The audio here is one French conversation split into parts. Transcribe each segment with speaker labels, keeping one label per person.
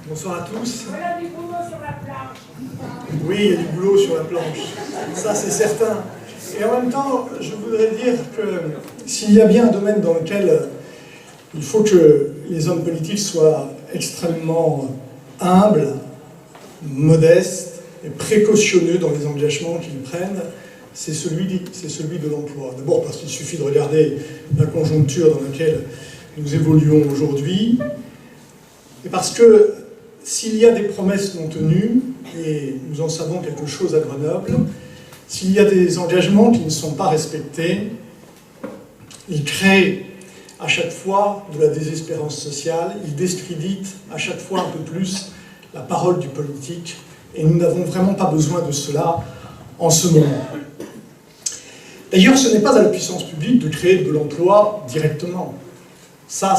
Speaker 1: Bonsoir à tous.
Speaker 2: Voilà du boulot sur la planche.
Speaker 1: Oui, il y a du boulot sur la planche, ça c'est certain. Et en même temps, je voudrais dire que s'il y a bien un domaine dans lequel il faut que les hommes politiques soient extrêmement humbles, modestes et précautionneux dans les engagements qu'ils prennent, c'est celui de l'emploi. D'abord parce qu'il suffit de regarder la conjoncture dans laquelle nous évoluons aujourd'hui, et parce que s'il y a des promesses non tenues, et nous en savons quelque chose à Grenoble, s'il y a des engagements qui ne sont pas respectés, ils créent à chaque fois de la désespérance sociale, ils discréditent à chaque fois un peu plus la parole du politique, et nous n'avons vraiment pas besoin de cela en ce moment. D'ailleurs, ce n'est pas à la puissance publique de créer de l'emploi directement. Ça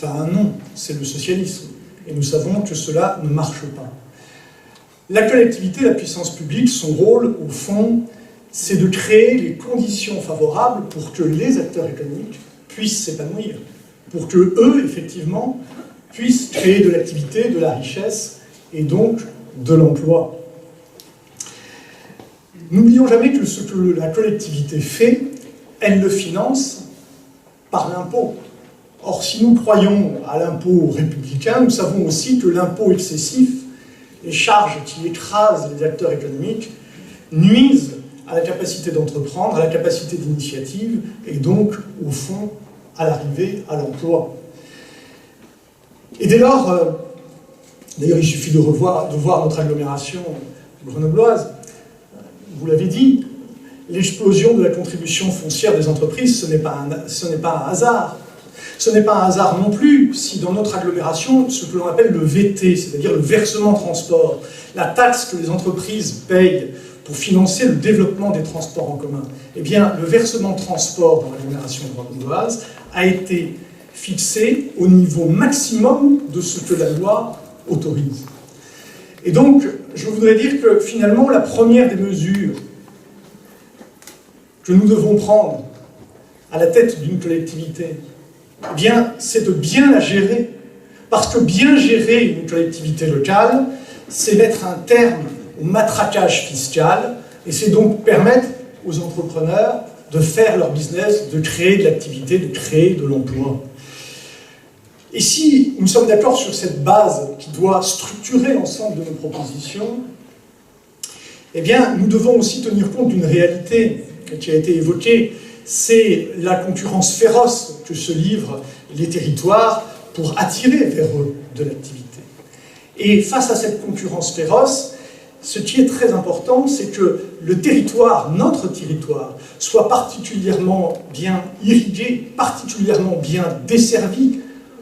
Speaker 1: a un nom, c'est le socialisme. Et nous savons que cela ne marche pas. La collectivité, la puissance publique, son rôle, au fond, c'est de créer les conditions favorables pour que les acteurs économiques puissent s'épanouir, pour que eux, effectivement, puissent créer de l'activité, de la richesse, et donc de l'emploi. N'oublions jamais que ce que la collectivité fait, elle le finance par l'impôt. Or, si nous croyons à l'impôt républicain, nous savons aussi que l'impôt excessif, les charges qui écrasent les acteurs économiques, nuisent à la capacité d'entreprendre, à la capacité d'initiative, et donc, au fond, à l'arrivée à l'emploi. Et dès lors, d'ailleurs, il suffit de voir notre agglomération grenobloise. Vous l'avez dit, l'explosion de la contribution foncière des entreprises, ce n'est pas un hasard. Ce n'est pas un hasard non plus si dans notre agglomération, ce que l'on appelle le VT, c'est-à-dire le versement transport, la taxe que les entreprises payent pour financer le développement des transports en commun, eh bien, le versement transport dans l'agglomération grenobloise a été fixé au niveau maximum de ce que la loi autorise. Et donc, je voudrais dire que finalement, la première des mesures que nous devons prendre à la tête d'une collectivité, eh bien, c'est de bien la gérer. Parce que bien gérer une collectivité locale, c'est mettre un terme au matraquage fiscal, et c'est donc permettre aux entrepreneurs de faire leur business, de créer de l'activité, de créer de l'emploi. Et si nous sommes d'accord sur cette base qui doit structurer l'ensemble de nos propositions, eh bien, nous devons aussi tenir compte d'une réalité qui a été évoquée, c'est la concurrence féroce que se livrent les territoires pour attirer vers eux de l'activité. Et face à cette concurrence féroce, ce qui est très important, c'est que le territoire, notre territoire, soit particulièrement bien irrigué, particulièrement bien desservi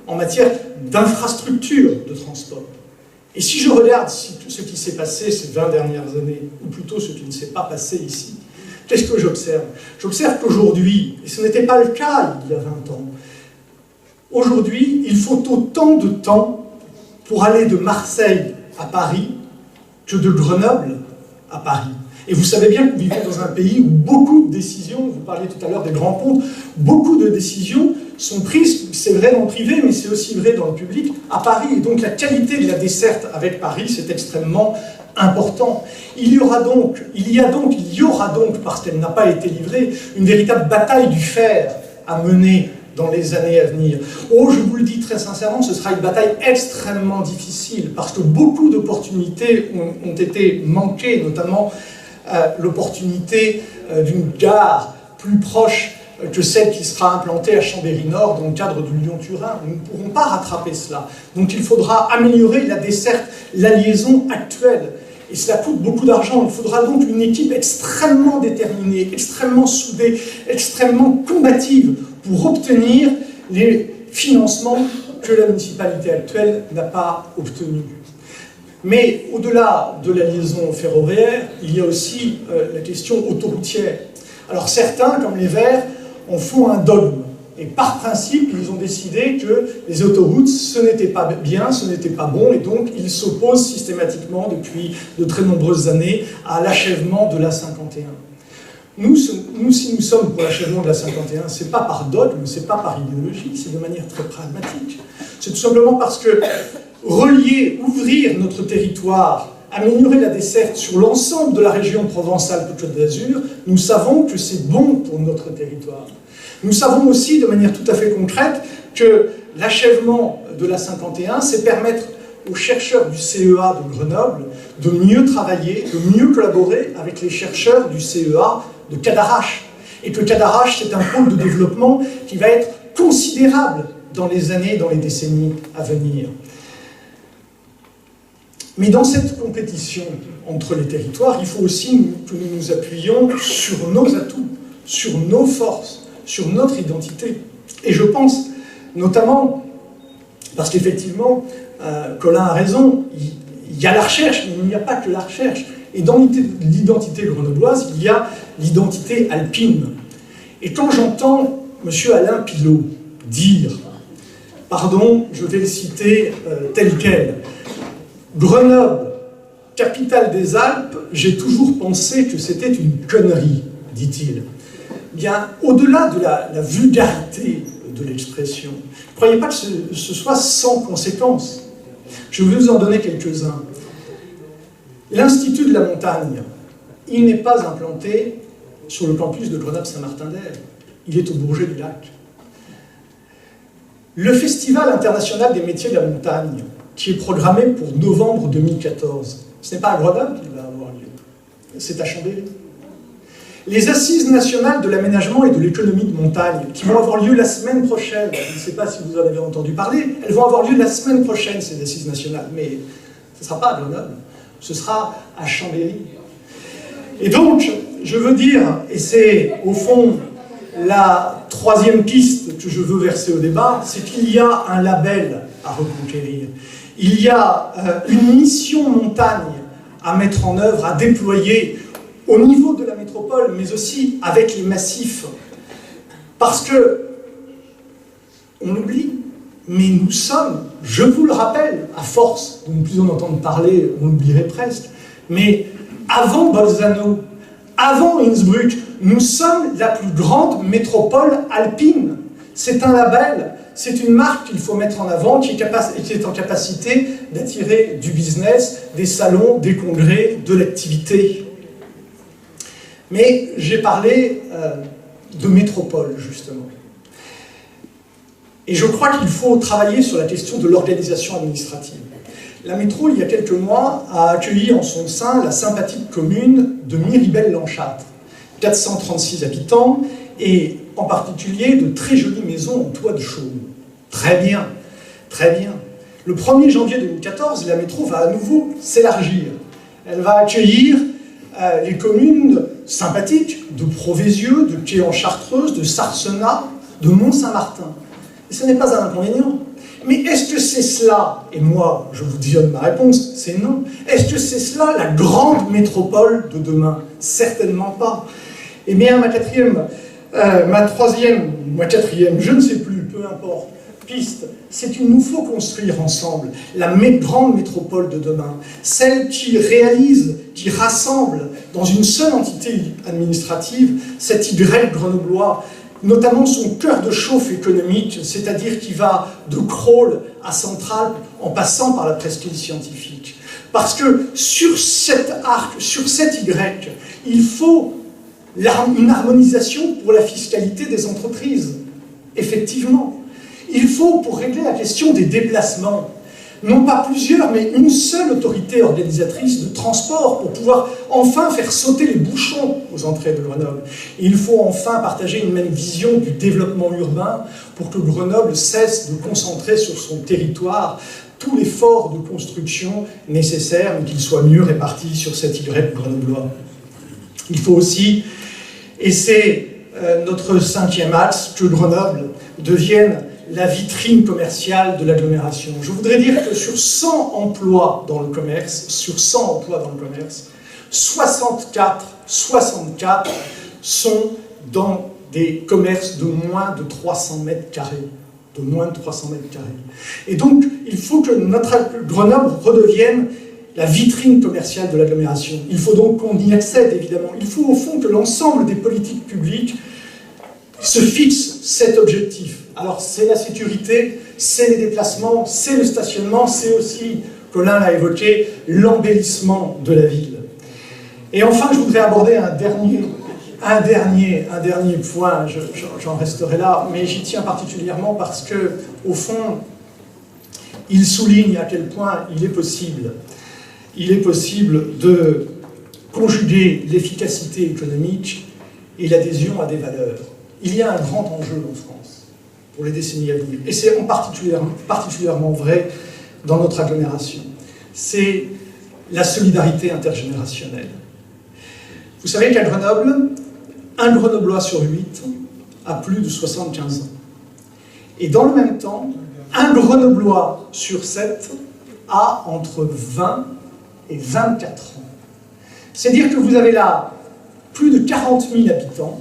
Speaker 1: en matière d'infrastructures de transport. Et si je regarde ce qui s'est passé ces 20 dernières années, ou plutôt ce qui ne s'est pas passé ici, qu'est-ce que j'observe? J'observe qu'aujourd'hui, et ce n'était pas le cas il y a 20 ans, aujourd'hui, il faut autant de temps pour aller de Marseille à Paris que de Grenoble à Paris. Et vous savez bien que vous vivez dans un pays où beaucoup de décisions, vous parliez tout à l'heure des grands ponts, beaucoup de décisions sont prises, c'est vrai dans le privé, mais c'est aussi vrai dans le public, à Paris. Et donc la qualité de la desserte avec Paris, c'est extrêmement important. Il y aura donc, parce qu'elle n'a pas été livrée, une véritable bataille du fer à mener dans les années à venir. Oh, je vous le dis très sincèrement, ce sera une bataille extrêmement difficile, parce que beaucoup d'opportunités ont été manquées, notamment l'opportunité d'une gare plus proche que celle qui sera implantée à Chambéry-Nord dans le cadre du Lyon-Turin. Nous ne pourrons pas rattraper cela. Donc il faudra améliorer la desserte, la liaison actuelle. Et cela coûte beaucoup d'argent. Il faudra donc une équipe extrêmement déterminée, extrêmement soudée, extrêmement combative pour obtenir les financements que la municipalité actuelle n'a pas obtenus. Mais au-delà de la liaison ferroviaire, il y a aussi la question autoroutière. Alors certains, comme les Verts, en font un dogme. Et par principe, ils ont décidé que les autoroutes, ce n'était pas bien, ce n'était pas bon, et donc ils s'opposent systématiquement depuis de très nombreuses années à l'achèvement de l'A51. Nous, si nous sommes pour l'achèvement de l'A51, ce n'est pas par dogme, ce n'est pas par idéologie, c'est de manière très pragmatique. C'est tout simplement parce que relier, ouvrir notre territoire, améliorer la desserte sur l'ensemble de la région Provence-Alpes-Côte d'Azur, nous savons que c'est bon pour notre territoire. Nous savons aussi, de manière tout à fait concrète, que l'achèvement de la 51, c'est permettre aux chercheurs du CEA de Grenoble de mieux travailler, de mieux collaborer avec les chercheurs du CEA de Cadarache. Et que Cadarache, c'est un pôle de développement qui va être considérable dans les années, dans les décennies à venir. Mais dans cette compétition entre les territoires, il faut aussi que nous nous appuyions sur nos atouts, sur nos forces, sur notre identité. Et je pense notamment, parce qu'effectivement, Colin a raison, il y a la recherche, mais il n'y a pas que la recherche. Et dans l'identité grenobloise, il y a l'identité alpine. Et quand j'entends M. Alain Pilot dire, pardon, je vais le citer tel quel, Grenoble, capitale des Alpes, j'ai toujours pensé que c'était une connerie, dit-il. Bien, au-delà de la vulgarité de l'expression, ne croyez pas que ce soit sans conséquence. Je vais vous en donner quelques-uns. L'Institut de la montagne, il n'est pas implanté sur le campus de Grenoble-Saint-Martin-d'Hères. Il est au Bourget-du-Lac. Le Festival international des métiers de la montagne, qui est programmé pour novembre 2014, ce n'est pas à Grenoble qu'il va avoir lieu, c'est à Chambéry. Les assises nationales de l'aménagement et de l'économie de montagne, qui vont avoir lieu la semaine prochaine, je ne sais pas si vous en avez entendu parler, elles vont avoir lieu la semaine prochaine, ces assises nationales, mais ce ne sera pas à Grenoble, ce sera à Chambéry. Et donc, je veux dire, et c'est au fond la troisième piste que je veux verser au débat, c'est qu'il y a un label à reconquérir. Il y a une mission montagne à mettre en œuvre, à déployer au niveau de la métropole, mais aussi avec les massifs. Parce que, on l'oublie, mais nous sommes, je vous le rappelle, à force de ne plus en entendre parler, on l'oublierait presque, mais avant Bolzano, avant Innsbruck, nous sommes la plus grande métropole alpine. C'est un label, c'est une marque qu'il faut mettre en avant, qui est en capacité d'attirer du business, des salons, des congrès, de l'activité. Mais j'ai parlé de métropole, justement. Et je crois qu'il faut travailler sur la question de l'organisation administrative. La métro, il y a quelques mois, a accueilli en son sein la sympathique commune de Miribel-Lanchâtre, 436 habitants, et en particulier de très jolies maisons en toit de chaume. Très bien, très bien. Le 1er janvier 2014, la métro va à nouveau s'élargir. Elle va accueillir les communes sympathiques de Proveysieux, de Quay-en-Chartreuse, de Sarcenat, de Mont-Saint-Martin. Et ce n'est pas un inconvénient. Mais est-ce que c'est cela, et moi je vous donne ma réponse, c'est non. Est-ce que c'est cela la grande métropole de demain? Certainement pas. Eh bien ma quatrième, je ne sais plus, peu importe, piste, c'est qu'il nous faut construire ensemble la grande métropole de demain, celle qui réalise, qui rassemble dans une seule entité administrative cet Y grenoblois, notamment son cœur de chauffe économique, c'est-à-dire qui va de Crolles à Centrale en passant par la presqu'île scientifique. Parce que sur cet arc, sur cet Y, il faut une harmonisation pour la fiscalité des entreprises. Effectivement. Il faut, pour régler la question des déplacements, non pas plusieurs, mais une seule autorité organisatrice de transport pour pouvoir enfin faire sauter les bouchons aux entrées de Grenoble. Et il faut enfin partager une même vision du développement urbain pour que Grenoble cesse de concentrer sur son territoire tout l'effort de construction nécessaire, mais qu'il soit mieux réparti sur cet Y grenoblois. Il faut aussi, et c'est notre 5e axe, que Grenoble devienne la vitrine commerciale de l'agglomération. Je voudrais dire que sur 100 emplois dans le commerce, 64 sont dans des commerces de moins de 300 mètres carrés. Et donc, il faut que notre Grenoble redevienne la vitrine commerciale de l'agglomération. Il faut donc qu'on y accède, évidemment. Il faut, au fond, que l'ensemble des politiques publiques se fixent cet objectif. Alors, c'est la sécurité, c'est les déplacements, c'est le stationnement, c'est aussi, Colin l'a évoqué, l'embellissement de la ville. Et enfin, je voudrais aborder un dernier point, j'en resterai là, mais j'y tiens particulièrement parce que, au fond, il souligne à quel point il est possible de conjuguer l'efficacité économique et l'adhésion à des valeurs. Il y a un grand enjeu en France pour les décennies à venir, et c'est particulièrement vrai dans notre agglomération. C'est la solidarité intergénérationnelle. Vous savez qu'à Grenoble, un Grenoblois sur 8 a plus de 75 ans. Et dans le même temps, un Grenoblois sur 7 a entre 20 et 24 ans. C'est-à-dire que vous avez là plus de 40 000 habitants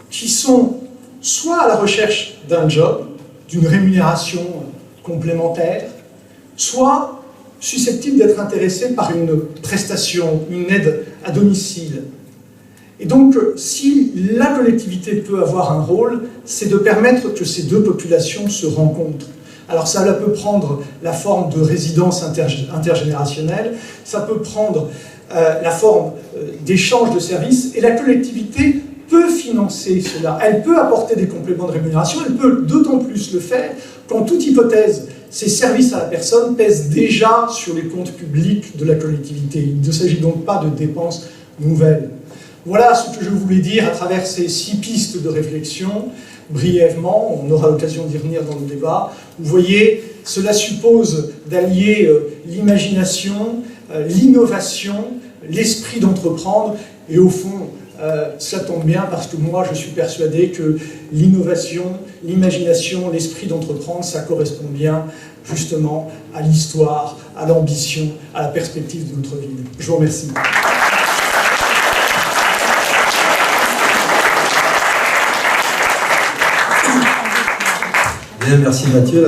Speaker 1: qui sont soit à la recherche d'un job, d'une rémunération complémentaire, soit susceptibles d'être intéressés par une prestation, une aide à domicile. Et donc, si la collectivité peut avoir un rôle, c'est de permettre que ces deux populations se rencontrent. Alors ça peut prendre la forme de résidence intergénérationnelle, ça peut prendre la forme d'échange de services, et la collectivité peut financer cela. Elle peut apporter des compléments de rémunération, elle peut d'autant plus le faire qu'en toute hypothèse, ces services à la personne pèsent déjà sur les comptes publics de la collectivité. Il ne s'agit donc pas de dépenses nouvelles. Voilà ce que je voulais dire à travers ces 6 pistes de réflexion. Brièvement, on aura l'occasion d'y revenir dans le débat. Vous voyez, cela suppose d'allier l'imagination, l'innovation, l'esprit d'entreprendre, et au fond, ça tombe bien parce que moi je suis persuadé que l'innovation, l'imagination, l'esprit d'entreprendre, ça correspond bien justement à l'histoire, à l'ambition, à la perspective de notre ville. Je vous remercie.
Speaker 3: Bien, merci Mathieu.